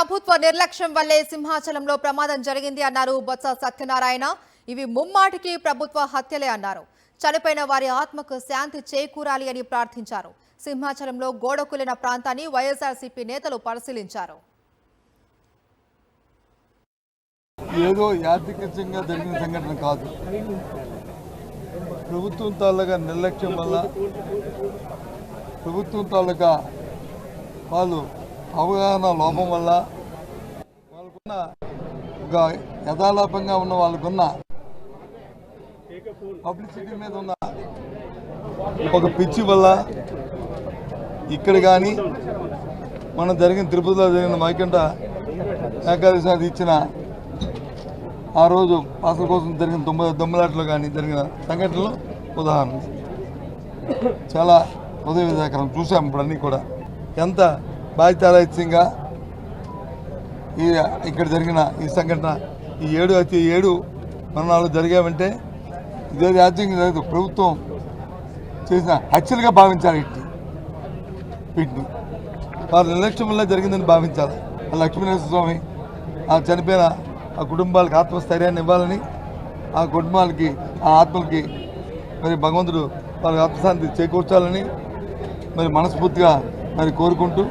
ప్రభుత్వ నిర్లక్ష్యం వల్లే సింహాచలంలో ప్రమాదం జరిగింది అన్నారు బొత్స సత్యనారాయణ. ఇవి ముమ్మాటికి ప్రభుత్వ హత్యలే అన్నారు. చనిపోయిన వారి ఆత్మకు శాంతి చేకూరాలి అని ప్రార్థించారు. సింహాచలంలో గోడకూలిన ప్రాంతాన్ని వైఎస్ఆర్సీపీ నేతలు పరిశీలించారు. ఏదో యాదృచ్ఛికంగా జరిగిన సంఘటన కాదు. ప్రభుత్వం తాలూకా నిర్లక్ష్యం వల్ల, ప్రభుత్వం తాలూకా వాళ్ళు అవగాహన లోపం వల్ల, వాళ్ళకున్న ఒక యథాలాపంగా ఉన్న వాళ్ళకున్న పబ్లిసిటీ మీద ఉన్న ఒక పిచ్చి వల్ల ఇక్కడ కానీ మనం జరిగిన తిరుపతిలో జరిగిన మైకంట ఏకాదశి ఇచ్చిన ఆ రోజు పాసల కోసం జరిగిన దొమ్మలాటలో కానీ జరిగిన సంఘటనలు ఉదాహరణ. చాలా హృదయవిదాకరం చూసాం. ఇప్పుడు అన్నీ కూడా ఎంత బాధ్యతారహిత్యంగా ఇక్కడ జరిగిన ఈ సంఘటన, ఈ 7 మరణాలు జరిగామంటే ఇదే రాజ్యాంగం లేదు, ప్రభుత్వం చేసిన హత్యలుగా భావించాలి. వీటిని వారి నిర్లక్ష్యం వల్ల జరిగిందని భావించాలి. లక్ష్మీనరసింహ స్వామి ఆ చనిపోయిన ఆ కుటుంబాలకు ఆత్మస్థైర్యాన్ని ఇవ్వాలని, ఆ కుటుంబాలకి, ఆ ఆత్మలకి మరి భగవంతుడు వాళ్ళకి ఆత్మశాంతి చేకూర్చాలని మరి మనస్ఫూర్తిగా మరి కోరుకుంటూ